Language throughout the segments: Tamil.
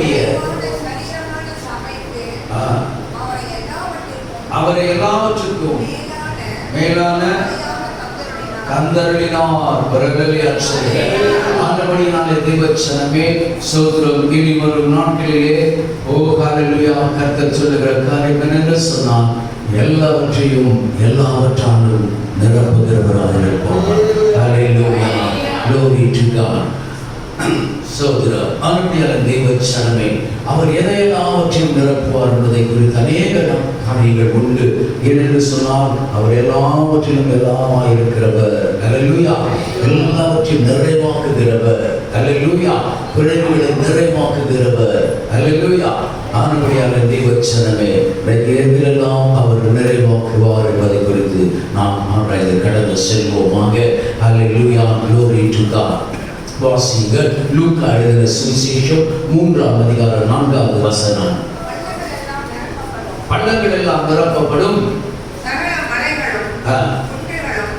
இருக்கக்கூடிய அவரை எல்லாவற்றுக்கும் மேலான கந்தருளினார் பிறகலே அச்சர்கள். ஆண்டபடியினாலே தேவச்சனமே சோத்திரம். இனி வரும் நாட்களிலே ஓ ஹல்லேலூயா கர்த்தர் சொல்லுகிற காரியம் என்னென்று சொன்னால் எல்லாவற்றையும் எல்லாவற்றாலும் நிரப்புகிறவராக இருப்பார். ஹல்லேலூயா, glory to God. சோதரம் அனுப்பியால தேவச்சனமே அவர் எதையெல்லாவற்றையும் நிரப்புவார் என்பதை குறித்து அநேக காரியங்கள் உண்டு. ஏனென்று சொன்னால் அவர் எல்லாவற்றிலும் எல்லாமாய் இருக்கிறவர். ஹல்லேலூயா, எல்லாவற்றையும் நிறைவாக்குகிறவர். ஹல்லேலூயா, குறைவுகளை நிறைவாக்குகிறவர். ஹல்லேலூயா, ஆனபடியால தேவச்சனமே எதிலெல்லாம் அவர் நிறைவாக்குவார் என்பதை குறித்து நாம் ஆராய்ந்து கடந்து செல்வோமாக. ஹல்லேலூயா, glory to God. வாசிங்கள் லூக்கா எழுதின சுவிசேஷம் 3ஆம் அதிகாரம் 4வது வசனம். பள்ளங்கள் எல்லாம் நிரப்பப்படும்,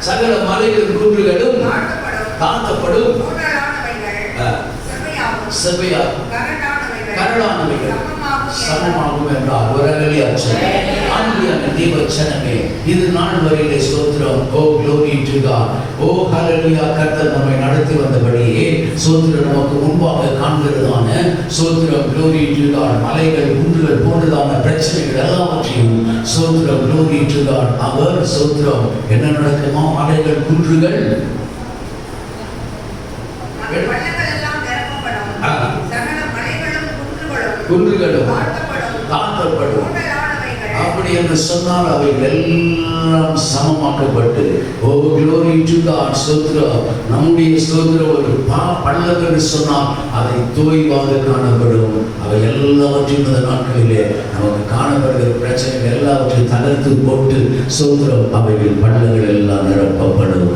சகல மலைகளும் குன்றுகளும் தாழ்த்தப்படும், செவ்வையாகும் கரடானவைகள் சமமாகும் என்றார். ஒரு அன்பியான தேவச்சனமே இது நாள் வரையிலே ஸ்தோத்திரம். ஓ glory to God. ஓ ஹல்லேலூயா, கர்த்தர் நம்மை நடத்தி வந்தபடியே ஸ்தோத்திரம் நமக்கு முன்பாக காண்கிறதான ஸ்தோத்திரம் glory to God. மலைகள் குன்றுகள் போன்றதான பிரச்சனைகள் எல்லாவற்றையும் ஸ்தோத்திரம் glory to God. அவர் ஸ்தோத்திரம் என்ன நடக்குமா? மலைகள் குன்றுகள் குன்றுகளும் தாழ்த்தப்படும். அப்படி என்று சொன்னால் அவைகள் எல்லாம் சமமாக்கப்பட்டு ஓ glory to God. ஸ்தோத்திரம். நம்முடைய ஸ்தோத்திரம் ஒரு பள்ளங்கள் சொன்னால் அதை தோய்வாக காணப்படும். அவை எல்லாவற்றையும் இந்த நாட்களிலே நமக்கு காணப்படுகிற பிரச்சனைகள் எல்லாவற்றையும் தகர்த்து போட்டு ஸ்தோத்திரம் அவைகள் பள்ளங்கள் எல்லாம் நிரப்பப்படும்.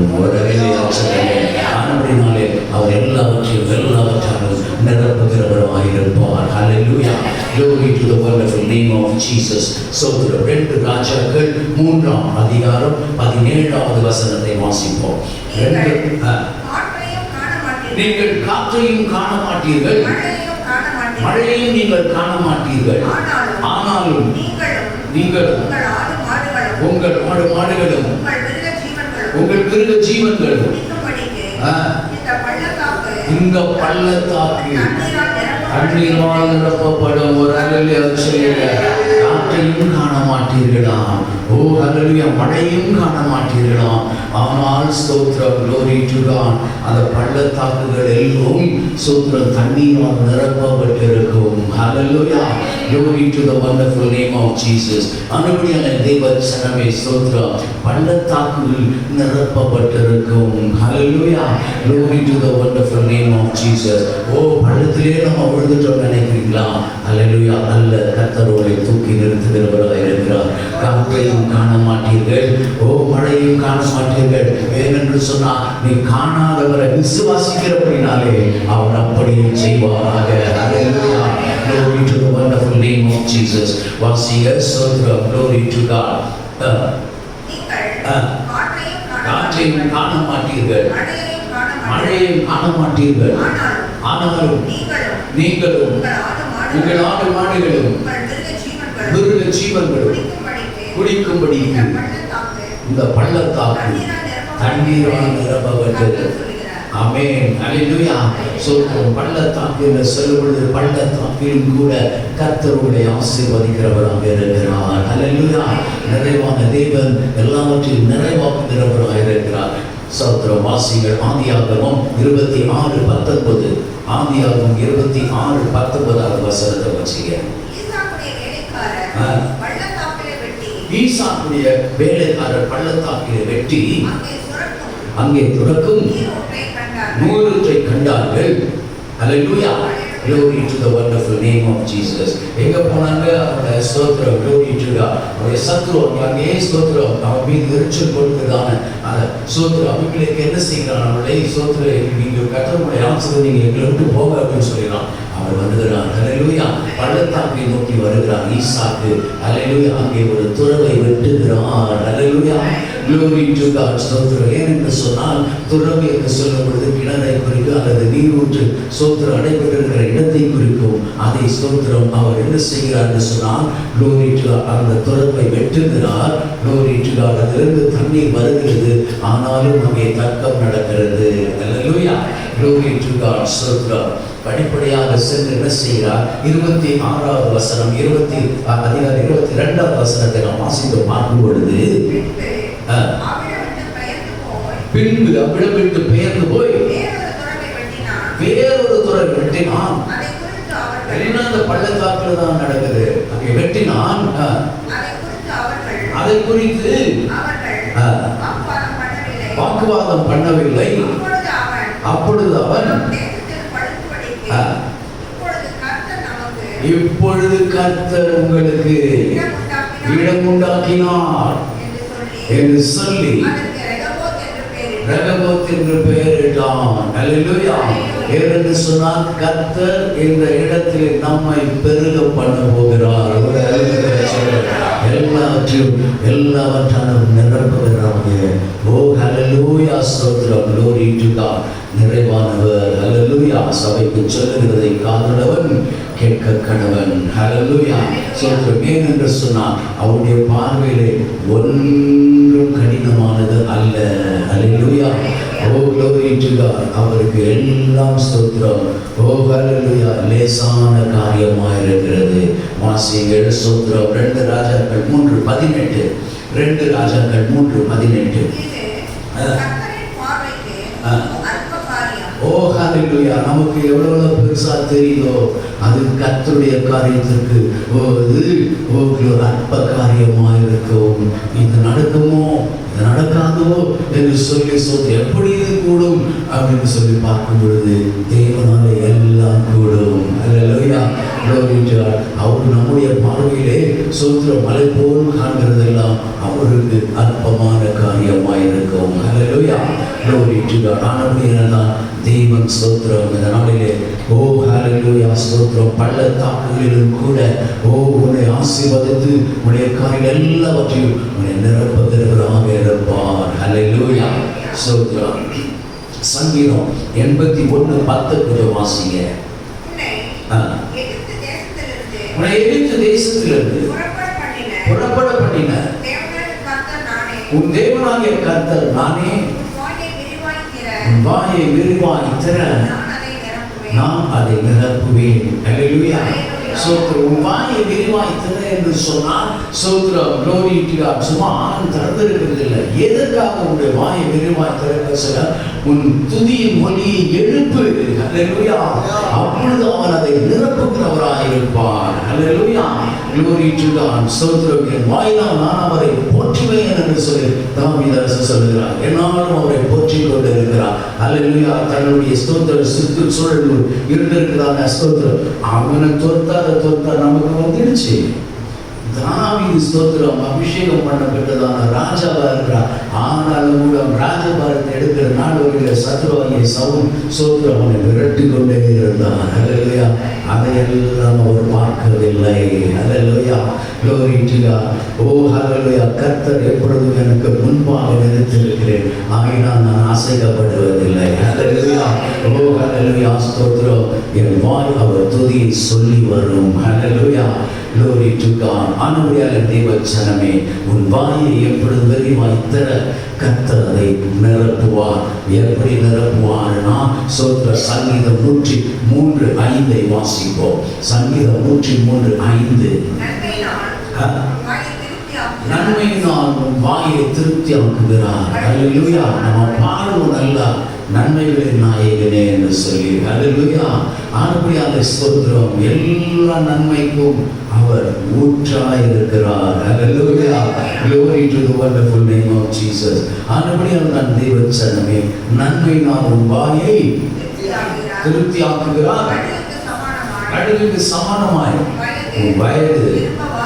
ஆனபடினாலே அவர் எல்லாவற்றையும் எல்லாவற்றாலும் நிரப்புகிறவராக இருப்பார். ஹல்லேலூயா, glory to the wonderful name of Jesus. சோதரம் 2 ராஜாக்கள் 3ஆம் அதிகாரம் 17வது வசனத்தை வாசிப்போம். நீங்கள் காற்றையும் காண மாட்டீர்கள், மழையையும் நீங்கள் காண மாட்டீர்கள், ஆனாலும் நீங்களும் உங்கள் ஆடு மாடுகளும் உங்கள் மிருக ஜீவன்களும் இந்த பள்ளத்தாக்கு தண்ணீரால் நிரப்பப்படும். ஒரு ஹல்லேலூயா, காற்றையும் காண மாட்டீர்களாம். ஓ ஹல்லேலூயா, மழையும் காண மாட்டீர்களாம். ஆனால் ஸ்தோத்திரம் glory to God. அந்த பள்ளத்தாக்குகள் எல்லாம் ஸ்தோத்திரம் தண்ணீரால் நிரப்பப்பட்டிருக்கும். ஹல்லேலூயா, glory to the wonderful name of Jesus. அனுபவியான தேவச்சனமே ஸ்தோத்திரம் பள்ளத்தாக்குகள் நிரப்பப்பட்டிருக்கும். ஹல்லேலூயா, glory to the wonderful name of Jesus. ஓ பள்ளத்திலே நம்ம விழுந்துட்டோம் நினைக்கிறீங்களா? ஹல்லேலூயா, அல்ல. கர்த்தரோடு தூக்கி நிறுத்துகிறவராக இருக்கிறார். காற்றையும் காண மாட்டீர்கள், ஓ மழையும் காண மாட்டீர்கள். ஏனென்று சொன்னால் நீ காணாதவரை விசுவாசிக்கிறபடினாலே அவர் அப்படியே செய்வாராக. ஹல்லேலூயா, glory to the wonderful name of Jesus. வாசிங்க ஸ்தோத்திரம் glory to God. காற்றையும் காண மாட்டீர்கள், மழையும் காண மாட்டீர்கள், ஆனாலும் நீங்களும் உங்கள் ஆடு மாடுகளும் மிருக ஜீவன்களும் குடிக்கும்படி இந்த பள்ளத்தாக்கு தண்ணீரால் நிரப்பப்பட்டது. ஆமென், ஹல்லேலூயா. சொல்றோம் பள்ளத்தாக்கு என்று சொல்லும்பொழுது பள்ளத்தாக்கிலும் கூட கர்த்தருடைய ஆசீர்வதிக்கிறவராக இருக்கிறார். ஹல்லேலூயா, நிறைவான தேவன் எல்லாவற்றையும் நிறைவாக்குகிறவராக இருக்கிறார். சோத்திரம். வாசிகள் ஆதியாகமம் 26:19. ஆதியாகமம் 26:19 வசனத்தை வச்சிங்க. ஈசாக்குடைய வேலைக்காரர் பள்ளத்தாக்கிலே வெட்டி அங்கே துறக்கும் நூறுற்றை கண்டார்கள். ஹல்லேலூயா, glory to the wonderful name of Jesus. எங்க போனாங்க? அவருடைய ஸ்தோத்திரம் glory to God. அவருடைய சத்ரு அங்கே ஸ்தோத்திரம் அவன் மீது எரிச்சல் கொடுத்ததான ஸ்தோத்திரம் அவங்களுக்கு என்ன செய்கிறான்? அவருடைய ஸ்தோத்திரம் நீங்க கர்த்தருடைய ஆசீர்வாதம் நீங்க எங்களை விட்டு போக அப்படின்னு சொல்லிடுறான். அவர் வருகிறார். ஹல்லேலூயா, பள்ளத்தாக்கை நோக்கி வருகிறார் ஈசாக்கு. ஹல்லேலூயா, அங்கே ஒரு துறவை வெட்டுகிறார். ஹல்லேலூயா, glory to God. ஸ்தோத்திரம். ஏனென்று சொன்னால் துறவு என்று சொல்லும் பொழுது கிணறை குறிக்கும் அல்லது நீரூற்று ஸ்தோத்திரம் அடைபட்டிருக்கிற இடத்தை குறிக்கும். அதை அங்கே ஸ்தோத்திரம் அவர் என்ன செய்கிறார் என்று சொன்னால் glory to God, அந்த துறப்பை வெட்டுகிறார். glory to God, அதிலிருந்து தண்ணீர் வருகிறது. ஆனாலும் அங்கே தர்க்கம் நடக்கிறது. அல்லேலூயா, glory to God. ஸ்தோத்திரம். படிப்படியாக சென்று என்ன செய்கிறார்? 26வது வசனம், அதிகாரம் 22வது வசனத்தை நாம் வாசித்து பார்க்கும் பொழுது பின்பு அவ்விடம் விட்டு பெயர்ந்து போய் வேறொரு துறை வெட்டினான். எல்லாம் அந்த பள்ளத்தாக்குல தான் நடக்குது. அங்கே வெட்டினான். அதை குறித்து வாக்குவாதம் பண்ணவில்லை. அப்பொழுது அவன் இப்பொழுது கர்த்தர் உங்களுக்கு இடம் உண்டாக்கினார் என்று சொல்லி ரெகோபோத் என்று பெயரிட்டான். அல்லேலூயா. ஏனென்று சொன்னால் கர்த்தர் இந்த இடத்தில் நம்மை பெருக பண்ண போகிறார். எல்லாவற்றாலும் நிரப்புகிறாங்க. ஓ ஹல்லேலூயா, ஸ்தோத்திரம், glory to God. நிறைவானவர். ஹல்லேலூயா. சபைக்கு சொல்லுகிறதை காதுள்ளவன் கேட்க கடவன். ஹல்லேலூயா, ஸ்தோத்திரம். ஏனென்று சொன்னால் அவருடைய பார்வையிலே ஒன்றும் கடினமானது அல்ல. ஹல்லேலூயா. ஓ glory to God. அவருக்கு எல்லாம் ஸ்தோத்திரம். ஓ ஹல்லேலூயா, லேசான காரியமாக இருக்கிறது. வாசிங்கள் ஸ்தோத்திரம். 2 ராஜாக்கள் 3:18. 2 ராஜாக்கள் 3:18. ஓ ஹல்லேலூயா, நமக்கு எவ்வளவு பெருசா தெரியுதோ அது கர்த்தருடைய காரியத்திற்கு அற்ப காரியமாக இருக்கும். இது நடக்குமோ இது நடக்காதோ என்று சொல்லி எப்படி இது கூடும் அப்படின்னு சொல்லி பார்க்கும் பொழுது தேவனால எல்லாம் கூடும். அல்லேலூயா, glory to God. அவர் நம்முடைய பார்வையிலே சோத்திரம் மலை போல் காண்கிறதெல்லாம் அவருக்கு அற்பமான காரியமாக இருக்கும். அல்லேலூயா, glory to God. ஆனபடியால்தான் தெய்வம் ஸ்தோத்திரம் இந்த நாளிலே ஓ ஹல்லேலூயா, ஸ்தோத்திரம், பள்ளத்தாக்குகளிலும் கூட உன்னை ஆசீர்வதித்து உன்னுடைய காரியங்கள் எல்லாவற்றையும் உன்னை நிரப்புகிறவராக இருப்பார். ஹல்லேலூயா, ஸ்தோத்திரம். சங்கீதம் 81:10 வாசிங்க. உன்னை எகிப்து தேசத்திலிருந்து புறப்பட பண்ணின உன் தேவனாகிய கர்த்தர் நானே. உன் வாயை விரிவாய் திற, நான் அதை நிரப்புவேன். அல்லேலூயா, ஸ்தோத்திரம். உன் வாயை விரிவாய் திற என்று சொன்னால் ஸ்தோத்திரம், glory to God. சும்மா திறந்திருக்கிறது இல்லை. எதற்காக உன்னுடைய வாயை விரிவாய் திறக்க சொல்ல? உன் துதியின் மொழியை எழுப்பு. அல்லேலூயா, அப்பொழுது அவன் அதை நிரப்புகிறவராக இருப்பார். அல்லேலூயா, glory to God. ஸ்தோத்திரம். என் வாயினால் நான் அவரை போற்றுவேன் என்று சொல்லி தாவீது சொல்லுகிறார். என்னாலும் அவரை போற்றிக் கொண்டிருக்கிறார். அல்லேலூயா, தன்னுடைய ஸ்தோத்திர சுற்றுச்சூழல் இருந்திருக்கிறாங்க. ஸ்தோத்திரம். அவனை தோற்ற நமக்கு வந்துடுச்சு. தாவீது ஸ்தோத்திரம் அபிஷேகம் பண்ணப்பட்டதான ராஜாவா இருக்கிறார். ஆனாலும் கூட ராஜபாரத்தை எடுக்கிற நாடுகளில் சத்ருவாகிய சவுல் ஸ்தோத்திரம் அவனை விரட்டி கொண்டே இருந்தார். அல்லேலூயா, அதையெல்லாம் அவர் பார்க்கவில்லை. அல்லேலூயா, glory to God. ஓ ஹல்லேலூயா, கர்த்தர் எப்பொழுதும் எனக்கு முன்பாக நிறுத்தியிருக்கிறேன், ஆகினால் நான் அசைக்கப்படுவதில்லை. அல்லேலூயா, ஓ ஹல்லேலூயா, ஸ்தோத்திரம். என் வாய் அவர் துதியை சொல்லி வரும். அல்லேலூயா, glory to God. ஆனபடியால் தேவ ஜனமே, உன் வாயை எப்பொழுது விரிவாய் திற, கர்த்தர் அதை நிரப்புவார். எப்படி நிரப்புவார்னா ஸ்தோத்திர சங்கீதம் 103:5 வாசிப்போம். சங்கீதம் 103:5. நன்மையினால் உன் வாயை திருப்தியாக்குகிறார். அல்லேலூயா, நம்ம பாடுவோம் நல்லா, நன்மைகளின் நாயகனே என்று சொல்லி. அல்லேலூயா, ஆனபடியால் ஸ்தோத்திரம். எல்லா நன்மைக்கும் அவர் ஊற்றாயிருக்கிறார். அல்லேலூயா, glory to the wonderful name of Jesus. ஆனபடியால் தான் தேவ ஜனமே, நன்மையினால் உன் வாயை திருப்தியாக்குகிறார். கடுகுக்கு சமானமாய் உன் வயது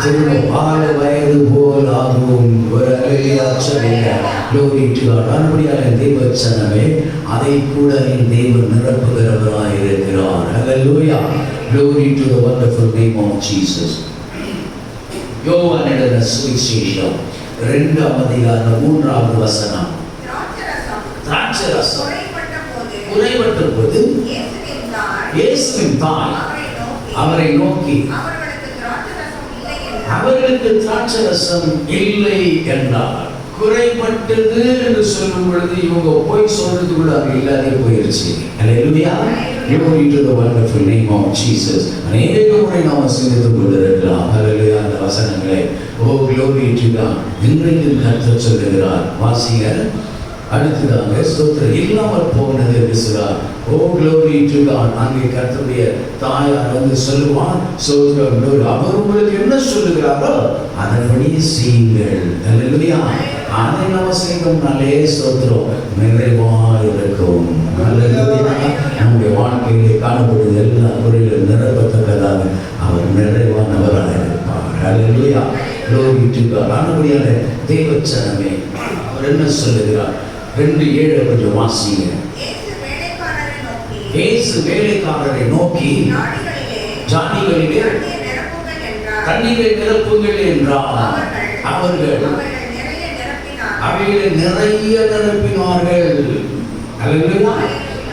திரும்ப வாழ வயது போல் ஆகும். ஒரு அல்லேலூயா சொல்லுங்க. glory to God. ஆனபடியால் தேவ ஜனமே, அதை கூட என் தேவன் நிரப்புகிறவராய் இருக்கிறார். அல்லேலூயா, glory to the wonderful name of Jesus. யோவான் எழுதின சுவிசேஷம் 2ஆம் அதிகாரம் 3வது வசனம். திராட்சரசம் குறைபட்ட போது இயேசுவின் தாய் அவரை நோக்கி அவர்களுக்கு திராட்சரசம் இல்லை என்றார். குறைபட்டது என்று சொல்லும் பொழுது இவங்க போய் சொல்றது கூட அங்க இல்லாதே போயிருச்சு. அல்லேலூயா. Glory to the wonderful name of Jesus. அநேக முறை நாம் சிந்தித்துக் கொண்டிருக்கலாம். அல்லேலூயா. அந்த வசனங்களை glory to God. இன்றைக்கு கர்த்தர் சொல்லுகிறார். வாசிங்க. அடுத்ததாக ஸ்தோத்திரம் இல்லாமல் போனது என்று சொல்றார். glory to God. அங்கே கர்த்தருடைய தாயார் வந்து சொல்லுவார், ஸ்தோத்திரம் அவர் உங்களுக்கு என்ன சொல்லுகிறாரோ அதன்படி செய்யுங்கள். அல்லேலூயா. அதை நம்ம செய்தோம்னாலே ஸ்தோத்திரம் நிறைவாக இருக்கும். அல்லேலூயா. நம்முடைய வாழ்க்கையிலே காணப்படுவது எல்லா குறைகளும் நிரப்பத்தக்கதாக அவர் நிறைவானவராக இருப்பார். அல்லேலூயா. glory to God. ஆனபடியால தேவச்சனமே அவர் என்ன சொல்லுகிறார்? 2:7 கொஞ்சம் வாசிங்க. இயேசு வேலைக்காரரை நோக்கி ஜாதிகளிலே தண்ணீரை நிரப்புங்கள் என்றார். அவர்கள் அவைகளை நிறைய நிரப்பினார்கள்.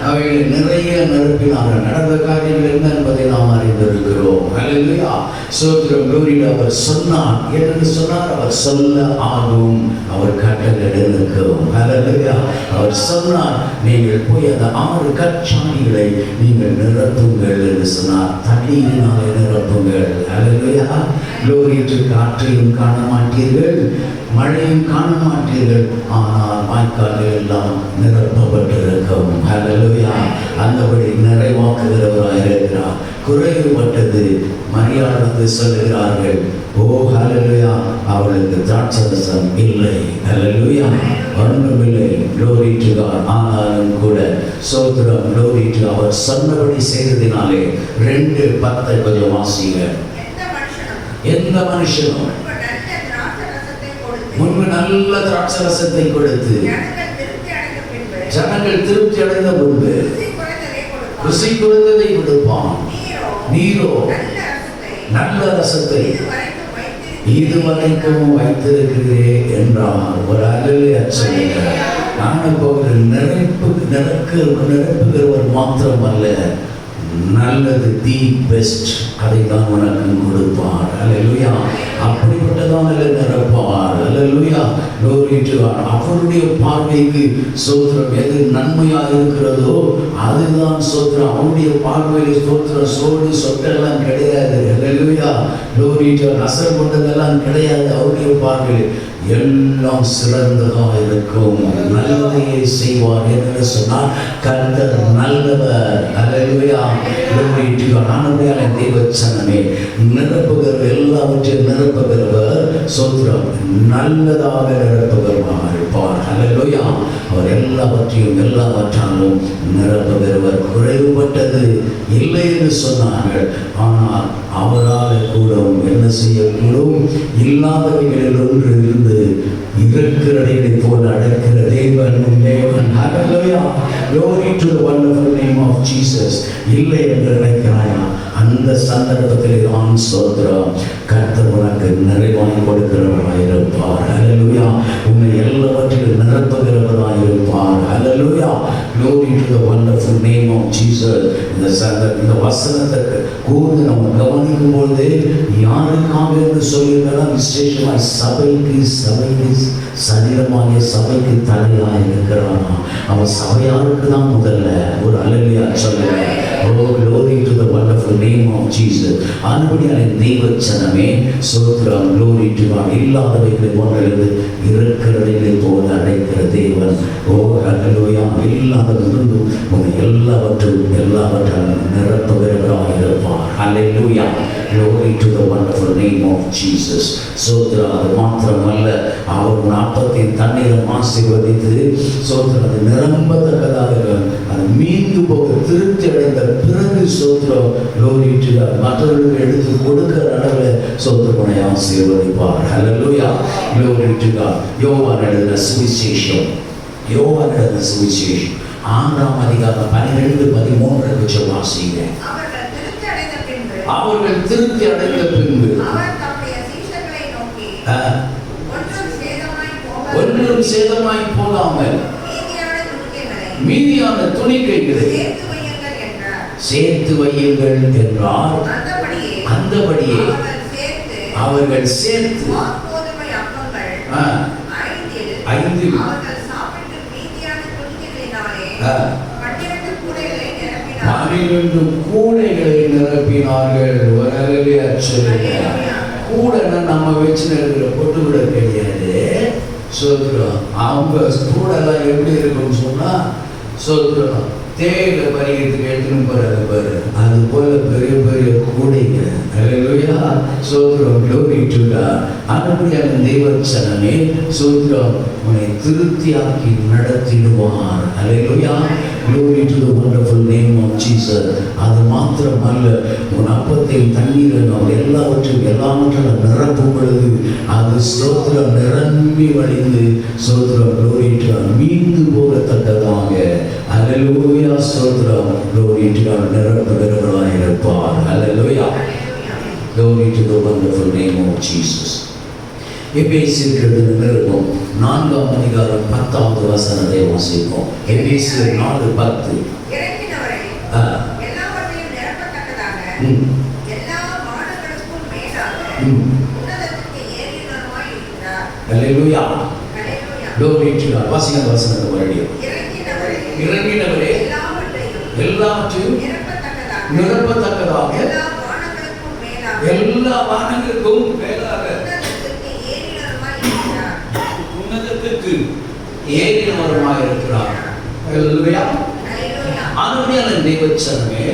அவைகளை நிறைய நிரப்பினார்கள். நடந்த காரியங்கள் என்ன என்பதை நாம் அறிந்திருக்கிறோம். அல்லேலூயா. ஸ்தோத்திரம். glory. அவர் சொன்னார். என்று சொன்னார். அவர் சொல்ல ஆகும். அவர் கட்டளையிடும். அல்லேலூயா. அவர் சொன்னார், நீங்கள் போய் அந்த 6 கற்சாடிகளை நீங்கள் நிரப்புங்கள் என்று சொன்னார். தண்ணீரினாலே நிரப்புங்கள். அல்லேலூயா. glory to காற்றையும் காண மாட்டீர்கள், மழையும் காண மாட்டீர்கள், ஆனால் வாய்க்கால்கள் எல்லாம் நிரப்பப்பட்டிருக்கும். அல்லேலூயா. அந்தபடி நிறைவாக்குகிறவராக இருக்கிறார். குறைவுபட்டது மரியாதை வந்து சொல்லுகிறார்கள், ஹல்லேலூயா, அவளுக்கு திராட்சரசம் இல்லை. அல்லேலூயா. ஒன்றுமில்லை. glory to God. ஆனாலும் கூட ஸ்தோத்திரம். glory to அவர் சொன்னபடி செய்ததினாலே 2:10 கொஞ்சம் வாசிங்க. எந்த மனுஷனும் முன்பு நல்ல திராட்சரசத்தை கொடுத்து ஜனங்கள் திருப்தி அடைந்த முன்பு ருசி குறைந்ததை கொடுப்பான். நீரோ நல்ல ரசத்தை இதுவரைக்கும் வைத்திருக்கிறே என்றார். ஒரு அல்லேலூயா சொல்லுங்க. நான் போகிற நிரப்புகிறவர் மாத்திரம் அல்ல, நல்லது தி பெஸ்ட் அதை தான் உனக்கு கொடுப்பார். அல்லேலூயா. அப்படிப்பட்டதான் நிரப்பார். அல்லேலூயா. glory to God. அவருடைய பார்வைக்கு ஸ்தோத்திரம் எது நன்மையாக இருக்கிறதோ அதுதான் ஸ்தோத்திரம். அவருடைய பார்வையில் ஸ்தோத்திரம் சோடு சொட்டெல்லாம் கிடையாது. அல்லேலூயா. glory to God. அசர் கொண்டதெல்லாம் கிடையாது. அவருடைய பார்வையில் எல்லாம் சிறந்ததாக இருக்கும். நல்லதையே செய்வார் என்று சொன்னார். கர்த்தர் நல்லவர். அல்லேலூயா. glory to God. ஆனபடியால் தேவச்சனமே நிரப்புகிறவர், எல்லாவற்றையும் நிரப்புகிறவர் ஸ்தோத்திரம் நல்லதாக நிரப்புகிறவராக இருப்பார். அல்லேலூயா. அவர் எல்லாவற்றாலும் நிரப்புகிறவர். குறைவுபட்டது இல்லை என்று சொன்னார்கள். ஆனால் அவரால் கூட என்ன செய்யக்கூடும்? இல்லாதவைகளில் ஒன்று இருந்து இருக்கிறதை போல அடக்கிற தேவன். Hallelujah. Glory to the wonderful name of Jesus. இல்லை என்று நினைக்கிறாயா? அந்த சந்தர்ப்பத்தில் தான் ஸ்தோத்திரம் கர்த்தர் உனக்கு நிறைவாய் கொடுக்கிறவராய் இருப்பார். Hallelujah. உன்னை எல்லாவற்றிலும் நிரப்புகிறவராய் இருப்பார். Hallelujah. Glory to the wonderful name of Jesus. இந்த வசனத்துக்கு கூர்ந்து நம்ம கவனிக்கும் பொழுது யாருக்காக என்று சொல்லியிருந்தாலும் விசேஷமாய் சபைக்கு சரீரமாகிய சபைக்கு தலையாக இருக்கிறானா? அவன் சபையாருக்கு தான் முதல்ல. ஒரு அல்லேலூயா சொல்லுங்க. glory to the wonderful name of Jesus. ஆனபடியால் தேவச்சனமே ஸ்தோத்திரம். glory to God. இல்லாதவைகளை ஒன்றிலிருந்து இருக்கிறதை போல அடைக்கிற தேவன். அல்லேலூயா. இல்லாததிலிருந்து உன்னை எல்லாவற்றாலும் நிரப்புகிறவராக இருப்பார். அல்லேலூயா. glory to the wonderful name of Jesus. ஸ்தோத்திரம். அது மாத்திரமல்ல, அவர் 40 தண்ணீரை ஆசீர்வதித்து ஸ்தோத்திரம் அது நிரம்பத்தக்கதாக அது மீண்டு போக திருப்தி அடைந்த பிறகு ஸ்தோத்திரம் glory to God மற்றவர்களுக்கு எடுத்து கொடுக்கிற அளவில் ஸ்தோத்திரனை ஆசீர்வதிப்பார். அல்லேலூயா. glory to God. யோவான் எழுதின சுவிசேஷம் 6ஆம் அதிகாரம் 12-13 கொஞ்சம் வாசிங்க. அவர்கள் திருப்தி அடைந்த பின்பு ஒன்றும் சேதமாய் போகாமல் மீதியான துணிக்கைகளை சேர்த்து வையுங்கள் என்றார். அந்தபடியே அவர்கள் சேர்த்து 5 12 கூடைகளை நிரப்பினார்கள். கூடைன்னா நம்ம வச்சு இருக்கிற பொட்டு கூட கிடையாது. சோத்ரம் அவங்க கூடெல்லாம் எப்படி இருக்குன்னு சொன்னா சோத்ரம் தேயில பறிக்கிறதுக்கு எடுத்துன்னு போறாங்க பாரு, அது போல பெரிய பெரிய கூடைங்க. அல்லேலூயா, சோத்ரம், glory to God. அனுபவியான தேவச்சனமே சோத்ரம் உன்னை திருப்தியாக்கி நடத்திடுவார். அல்லேலூயா, glory to the wonderful name of Jesus. அது மாத்திரமல்ல, உன் அப்பத்தையும் தண்ணீரையும் எல்லாவற்றையும் நிரப்பும் பொழுது அது சோத்ரம் நிரம்பி வழிந்து சோத்ரம் glory to God மீண்டு போகத்தக்கதாக அல்லேலூயா சோத்ரம் glory to God நிரப்புகிறவராய் இருப்பார். அல்லேலூயா, glory to the wonderful name of Jesus. எபேசியர் நிருபம் 4ஆம் அதிகாரம் 10வது வசனத்தை வாசிப்போம். எபேசியர் 4:10. அல்லேலூயா, glory to God. வாசிங்க வசனத்தை மறுபடியும். இறங்கினவரே எல்லாவற்றையும் நிரப்பத்தக்கதாக எல்லா வானங்களுக்கும் மேலாக உன்னதத்துக்கு ஏறினவருமாய் இருக்கிறார். அல்லேலூயா, ஆனபடியால் தேவச்சனமே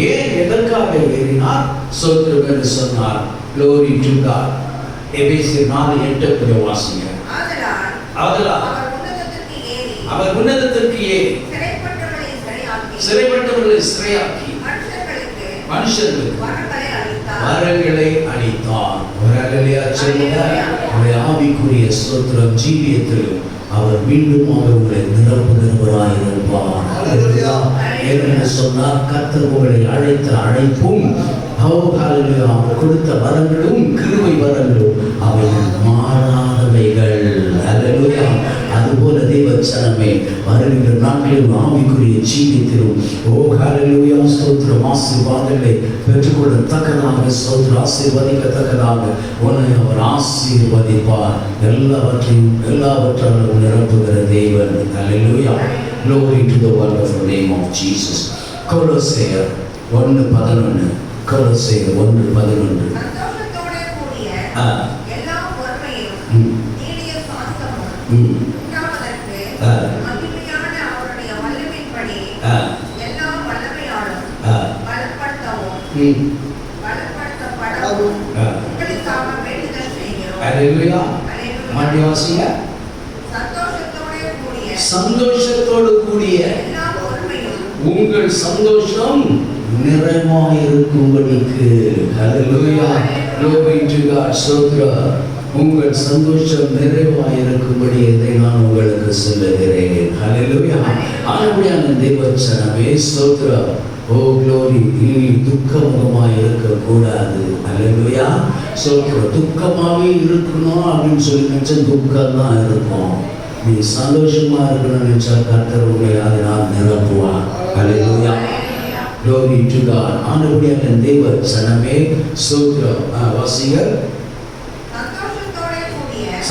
ஏன் எதற்காக ஏறினார் சோத்ரம் என்று சொன்னார். glory to God. எபேசியர் 4:8 வாசிங்க. ஆதலால் அவர் உன்னதத்திற்கு ஏறி சிறைப்பட்டவர்களை சிறையாக்கி மனுஷர்களுக்கு வரங்களை அளித்தார். ஆவிக்குரிய ஸ்தோத்திரம் ஜீவியத்திலும் அவர் மீண்டும் உங்களை நிரப்புகிறவராயிருப்பார். சொன்னார், கர்த்தர் உங்களை அழைத்த அழைப்பும் அவர் கொடுத்த வரங்களும் கிருபை வரங்களும் அவைகள் மாறாதவைகள். அல்லேலூயா, அதுபோல தேவச்சனமே வருகின்ற நாட்களில் ஆவிக்குரிய ஜீவியத்திலும் ஹல்லேலூயா ஸ்தோத்திரம் ஆசீர்வாதங்களை பெற்றுக்கொள்ளத்தக்கதாக ஸ்தோத்திரம் ஆசீர்வதிக்கத்தக்கதாக உன்னை அவர் ஆசீர்வதிப்பார். எல்லாவற்றாலும் நிரப்புகிற தேவன். அல்லேலூயா, glory to the wonderful name of Jesus. கொலோசையர் 1:11. கொலோசையர் 1:11. சந்தோஷத்தோடு கூடிய உங்கள் சந்தோஷம் நிறைவாயிருக்கும்படிக்கு. அல்லேலூயா, glory to God. சோத்ரம், உங்கள் சந்தோஷம் நிறைவாயிருக்கும்படி இதை நான் உங்களுக்கு சொல்லுகிறேன். அல்லேலூயா, ஆனபடியான தேவச்சனமே சோத்ரம், ஓ glory, நீ துக்கமுகமாய் இருக்கக்கூடாது. அல்லேலூயா, சோத்ரம், துக்கமாகவே இருக்கணும் அப்படின்னு சொல்லி நினைச்சா துக்கம் தான் இருக்கும். நீ சந்தோஷமா இருக்கணும்னு நினைச்சா கர்த்தர் உங்களை அதனால் நிரப்புவார். அல்லேலூயா, glory to God. ஆனபடியான தேவச்சனமே சோத்ரம் வாசிங்க.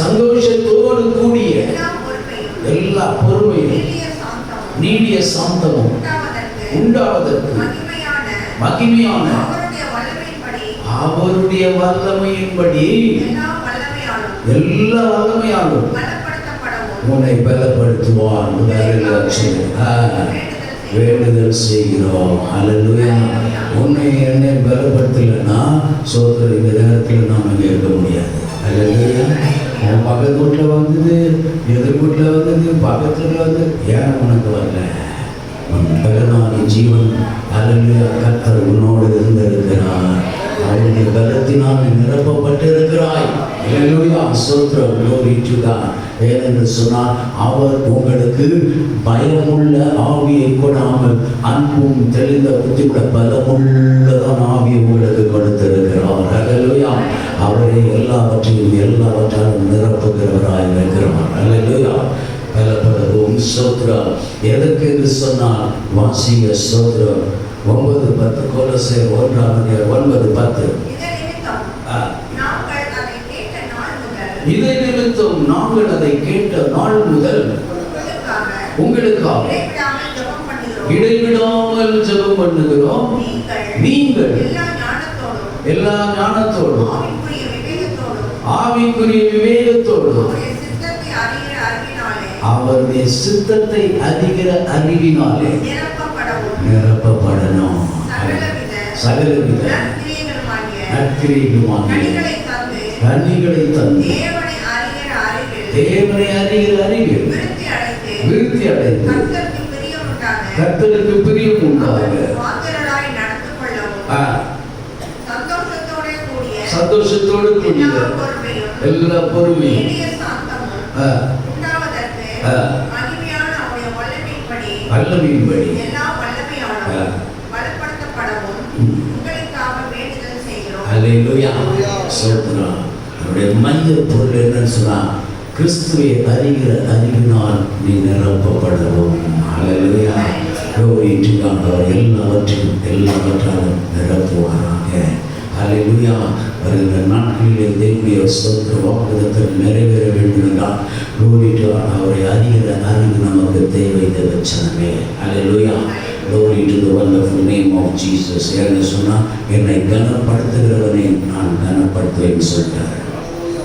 சந்தோஷத்தோடு கூடிய எல்லா பொறுமையும் நீடிய சாந்தமும் உண்டாவதற்கு மகிமையான அவருடைய வல்லமையின்படி எல்லா வல்லமையாலும் உன்னை பலப்படுத்துவார். வேண்டுதல் செய்கிறோம். அல்லேலூயா, உன்னை என்னை பலப்படுத்தலைன்னா சோதனை இந்த நேரத்தில் நாம் இங்கே இருக்க முடியாது. அல்லேலூயா, உன் பக்கத்து வீட்டில் வந்தது, எதிர் வீட்டில் வந்தது, பக்கத்தில் வந்து ஏன் உனக்கு வரல? பலனான ஜீவன் அல்லேலூயா கர்த்தர் உன்னோடு இருந்திருக்கிறார். அவருடைய பலத்தினால் நிரப்பப்பட்டிருக்கிறாய். அல்லேலூயா, ஸ்தோத்திரம், glory to God. ஏனென்று சொன்னால் அவர் உங்களுக்கு பயமுள்ள ஆவியை கொடாமல் அன்பும் தெளிந்த புத்தியுள்ள பலமுள்ளதான் ஆவியை உங்களுக்கு கொடுத்திருக்கிறார். அல்லேலூயா, அவரை எல்லாவற்றாலும் நிரப்புகிறவராய் இருக்கிறார். அல்லேலூயா, பலப்படவும் ஸ்தோத்திரம். எதற்கு என்று சொன்னால் வாசிங்க ஸ்தோத்திரம், 9:10 கொலோசியர் 1:9-10. இதை நிமித்தம் நாங்கள் அதை கேட்ட நாள் முதல் உங்களுக்காக இடைவிடாமல் ஜெபம் பண்ணுகிறோம். நீங்கள் எல்லா ஞானத்தோடும் ஆவிக்குரிய விவேகத்தோடும் அவருடைய சித்தத்தை அறிகிற அறிவினாலே நிரப்பப்படணும். சகலவித நற்கிரியைகளுமாகிய கனிகளை தந்து தேவனை அறிகிற அறிவில் விருத்தி அடைந்து கர்த்தருக்கு பிரியம் உண்டாக சந்தோஷத்தோடு கூடிய எல்லா பொறுமையும் வல்லமையின்படி அல்லேலூயா. ஸ்தோத்திரம். அவருடைய மைய பொருள் என்னன்னு சொன்னா, கிறிஸ்துவை அறிகிற அறிவினால் நீ நிரப்பப்படவும். அல்லேலூயா. எல்லாவற்றாலும் நிரப்புவாராக. அல்லேலூயா. வருகிற நாட்களிலே தேவனுடைய ஸ்தோத்திர வாக்குத்தத்தம் நிறைவேற வேண்டும் என்றால் அவரை அறிகிற அறிவு நமக்கு தேவை. தேவச்சனமே. அல்லேலூயா. Glory to the wonderful name of Jesus. என்ன சொன்னா, என்னை கனப்படுத்துகிறவனை நான் கனப்படுத்துவேன்னு சொல்லிட்டார்.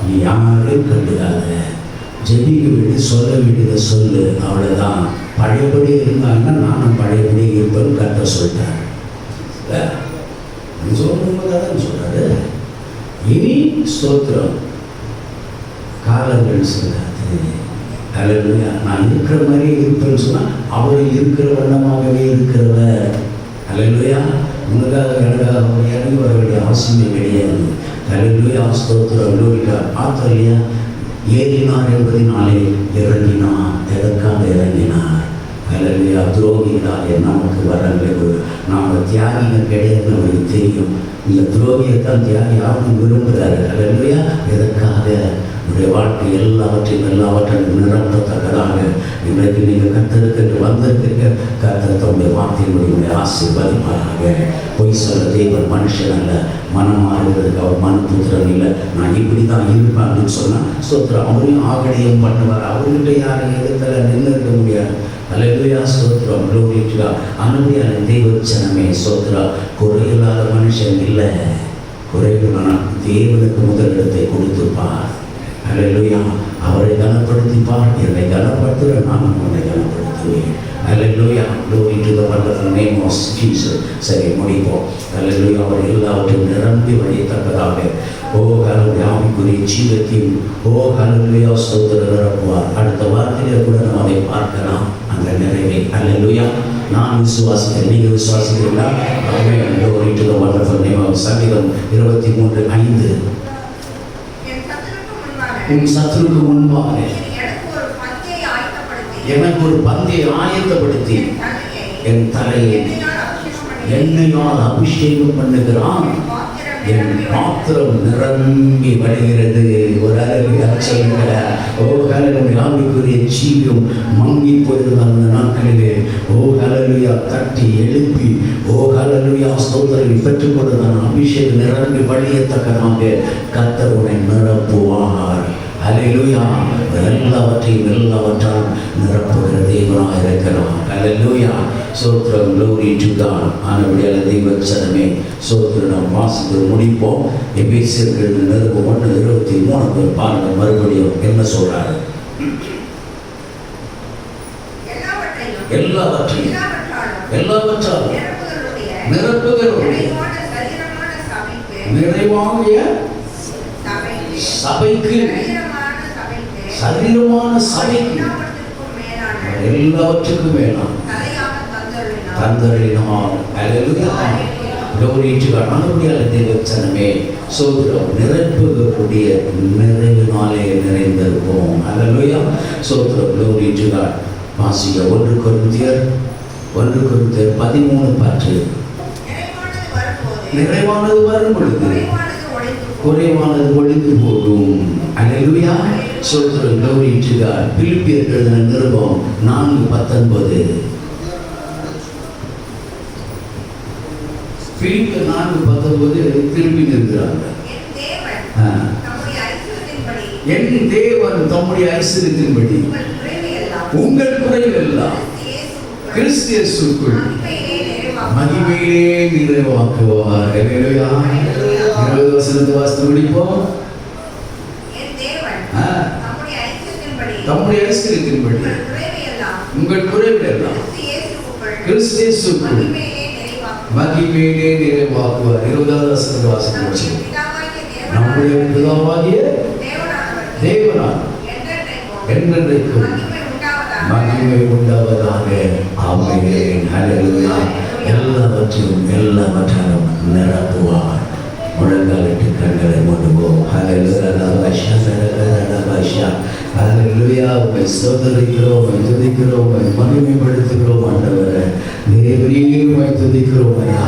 நீ யாரையும் கண்டுக்காத, ஜெபிக்க வேண்டிய சொல்ல வேண்டியதை சொல்லு, அவ்வளோதான். பழையபடி இருந்தாங்கன்னா நானும் பழையபடி இருப்பேன்னு கரெக்டாக சொல்லிட்டார். சொல்லும்போது சொல்றாரு. இனி ஸ்தோத்திரம் காலங்கள் சொல்லாது. அல்லேலூயா. நான் இருக்கிற மாதிரியே இருப்பேன்னு சொன்னால் அவர் இருக்கிற வண்ணமாகவே இருக்கிறவர். அல்லேலூயா. உனக்காக எனக்காக அவர் இறங்கி வர வேண்டிய அவசியமே கிடையாது. அல்லேலூயா. ஸ்தோத்திரம். அல்லேலூயா. பார்த்தோம் இல்லையா, ஏறினார் என்பதினாலே இறங்கினார். எதற்காக இறங்கினார்? அல்லேலூயா. துரோகிகளாலே நமக்கு வரங்கள், நாம் தியாகிகள் கிடையாதுன்னு அவருக்கு தெரியும். இந்த துரோகியத்தான் தியாகி ஆகணும் விரும்புகிறாரு. அல்லேலூயா. எதற்காக? உடைய வாழ்க்கை எல்லாவற்றையும் நிரப்பத்தக்கதாக இன்றைக்கு நீங்கள் கர்த்தருக்கு வந்திருக்க கர்த்தர் தன்னுடைய வார்த்தையினுடைய ஆசீர்வதிப்பாராக. பொய் சொல்ல தேவன் மனுஷன் அல்ல, மனம் மாறுகிறதுக்கு அவர் மனப்புத்திரன் இல்லை. நான் இப்படி தான் இருப்பேன் அப்படின்னு சொன்னால் ஸ்தோத்திரம். அவரையும் ஆகடியம் பண்ணுவார். அவர்கிட்ட யாரும் எதிர்த்தல நின்று இருக்க முடியாது. அல்லேலூயா. ஸ்தோத்திரம். glory to God. அனுபவியான தேவச்சனமே. ஸ்தோத்திரம். குறையில்லாத மனுஷன் இல்லை. குறைகளான தேவனுக்கு முதலிடத்தை கொடுத்துப்பார். அல்லேலூயா. அவரை கனப்படுத்திப்பார். என்னை கனப்படுத்துகிற நான் உன்னை கனப்படுத்துவேன். அல்லேலூயா. glory to the wonderful name of Jesus. சரி, முடிப்போம். அல்லேலூயா. அவர் எல்லாவற்றையும் நிரம்பி வழியத்தக்கதாக ஹல்லேலூயா ஆவிக்குரிய ஜீவத்தையும் ஹல்லேலூயா ஸ்தோத்திரம் நிரப்புவார். அடுத்த வார்த்தையில கூட நாம் அதை பார்க்கலாம், அந்த நிறைவை. அல்லேலூயா. நான் விசுவாசிக்கிறேன். நீங்கள் விசுவாசிக்கிறீங்களா? ஆமென். glory to the wonderful name of சங்கீதம் 23:5. உன் சத்துருக்கு முன்பாக எனக்கு ஒரு பந்தியை ஆயத்தப்படுத்தி என் தலையை எண்ணெயால் அபிஷேகம் பண்ணுகிறான். என் பாத்திரம் நிரம்பி வருகிறது. ஒரு அளவுக்கு சொல்லுங்க. ஆவிக்குரிய ஜீவியம் மங்கி போயிருந்த அந்த நாட்களிலே ஹல்லேலூயா தட்டி எழுப்பி ஹல்லேலூயா ஸ்தோத்திரம் பெற்றுக்கொண்டதான அபிஷேகம் நிரம்பி வழியத்தக்கதாக கர்த்தர் உன்னை நிரப்புவார். அல்லேலூயா. எல்லாவற்றால் நிரப்புகிற தேவனாக இருக்கிறார். அல்லேலூயா. ஸ்தோத்திரம். glory to God. ஆனபடியால் தேவச்சனமே ஸ்தோத்திரம். நாம் வாசித்து முடிப்போம். எபேசியர்கள் 1:23 பாருங்க. மறுபடியும் என்ன சொல்றாரு? எல்லாவற்றாலும் நிரப்புகிறவருடைய நிறைவாகிய சபைக்கு, சரீரமான சபைக்கு எல்லாவற்றுக்கும் மேலான தந்தரினால். அல்லேலூயா. glory to God. ஆனபடியால் தேவச்சனமே ஸ்தோத்திரம். நிரப்புகக்கூடிய நிறைவினாலே நிறைந்திருப்போம். அல்லேலூயா. ஸ்தோத்திரம். glory to God. வாசிக்க 1 கொரிந்தியர் 13:10. நிறைவானது வரும் பொழுது குறைவானது ஒழிந்து போகும். அல்லேலூயா. ஸ்தோத்திரம். glory to God. பிலிப்பியர் எழுதின நிருபம் 4:19. பிலிப்பியர் 4:19 திரும்பி நிற்கிறாங்க. என் தேவன் தம்முடைய ஐஸ்வரியத்தின்படி உங்கள் குறைவெல்லாம் கிறிஸ்து இயேசுவுக்குள் மகிமையிலே நிறைவாக்குவார். ஹல்லேலூயா. 20 வசனத்தை வாசித்து முடிப்போம். தம்முடைய ஐஸ்வரியத்தின்படி உங்கள் குறைவெல்லாம் கிறிஸ்து இயேசுவுக்குள் மகிமையிலே நிறைவாக்குவார். 20வது வசனத்தை வாசித்து முடிப்போம். நம்முடைய பிதாவாகிய தேவனால் என்றென்றைக்கும் மகிமை உண்டாவதாக. ஆமென். ஹல்லேலூயா. எல்லாவற்றையும் நிரப்புவார். முழங்காலிட்டு கண்களை மூடுவோம். ஹல்லேலூயா. உம்மை ஸ்தோத்திரிக்கிறோம், உம்மை துதிக்கிறோம், உம்மை மகிமைப்படுத்துகிறோம் ஆண்டவரே. தேவரீர் உம்மை துதிக்கிறோம் ஐயா.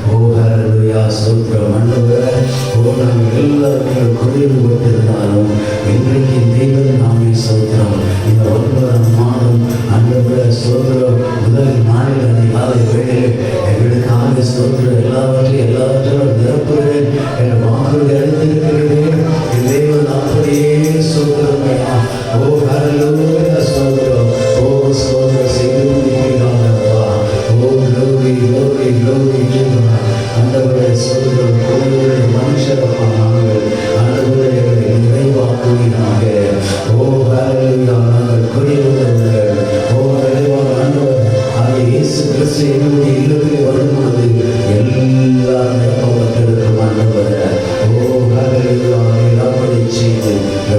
ஓ ஹல்லேலூயா. ஸ்தோத்திரம் ஆண்டவரே. ஓ நாங்கள் எல்லாரும் குறைவு கொண்டிருந்தாலும் இன்றைக்கு தேவன் நாமே ஸ்தோத்திரம். இந்த 9ஆம் மாதம் ஆண்டவரே ஸ்தோத்திரம் முதல் நாளில் அதிகாலை வேளையில் எங்களுக்காக ஸ்தோத்திரம் எல்லாவற்றையும் நிரப்புகிறேன் என்ற வாக்குறுதி அளித்திருக்கிறேன். தேவன் அப்படியே ஸ்தோத்திரம் ஐயா. ஓ ஹல்லேலூயா. ஸ்தோத்திரம். ஓ ஸ்தோத்திரம் செய்து முடிக்கிறாங்கப்பா. ஓ glory glory glory to God. ஆண்டவரே ஸ்தோத்திரம். கோயிலுடைய மனுஷரப்பா நாங்கள் ஆண்டவரே எங்களை நிறைவாக்குவீராக. ஓ ஹல்லேலூயா. நாங்கள் குறைவுள்ளவர்கள். ஓ நிறைவான ஆண்டவர் ஆகிய இயேசு கிறிஸ்து எங்களுடைய இல்லத்திலே வரும்பொழுது எல்லாம் நிரப்பப்பட்டிருக்கும் ஆண்டவரே. ஓ ஹல்லேலூயா. அப்படி செய்து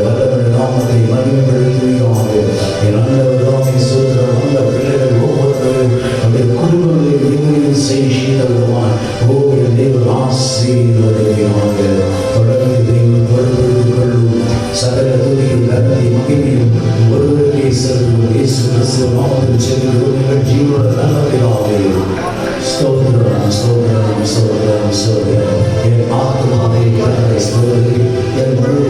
வல்லவருடைய நாமத்தை மகிமைப்படுத்துவீராக. என் ஆண்டவர் நாமே ஸ்தோத்திரம். அந்த பிள்ளைகள் ஒவ்வொருவரும் அந்த குடும்பங்களை விடுதலை செய்கிறவருமாய் ஓ என் தேவன் ஆசீர்வதிப்பாக. தொடர்ந்து தேவன் பொறுப்பெடுத்துக் கொள்ளும். சகல துதியும் கனத்தையும் மகிமையும் ஒருவருக்கே செல்லும். இயேசு கிறிஸ்து நாமத்தில் செல்லும் நிகழ்ச்சியோட நல்லவையாவே. ஸ்தோத்திரம் ஸ்தோத்திரம் ஸ்தோத்திரம் ஸ்தோத்திரம். என் ஆத்மாவை கர்த்தரை ஸ்தோத்திரி. என் முழு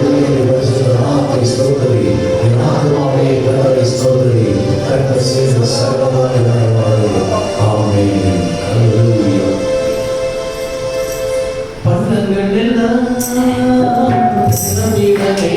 நாமத்தை ஸ்தோத்திரி. என் ஆத்மாவை கர்த்தரை ஸ்தோத்திரி. கர்த்தர் செய்த சகலமான நன்மைகளை. ஆமென். ஹல்லேலூயா. பள்ளங்கள் எல்லாம் நிரம்பிடவே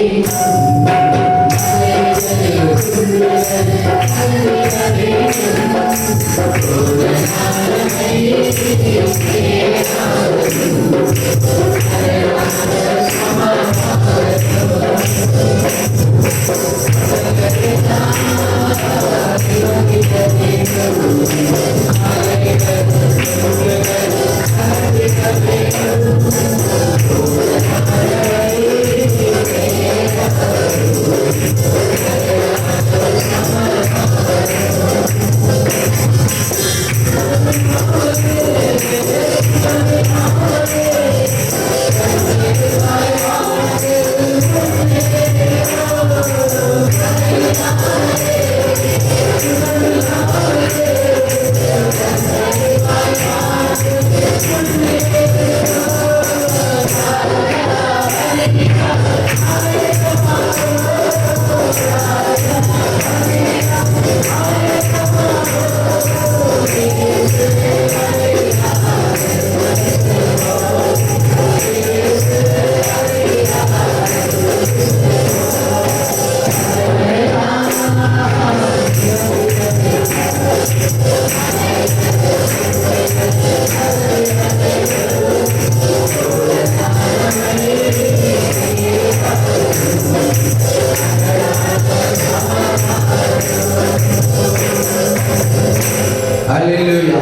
Hallelujah.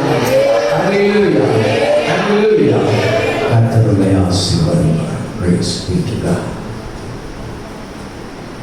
Hallelujah. Hallelujah. Kantrulle ஆசீர்வாதம். Praise be to God.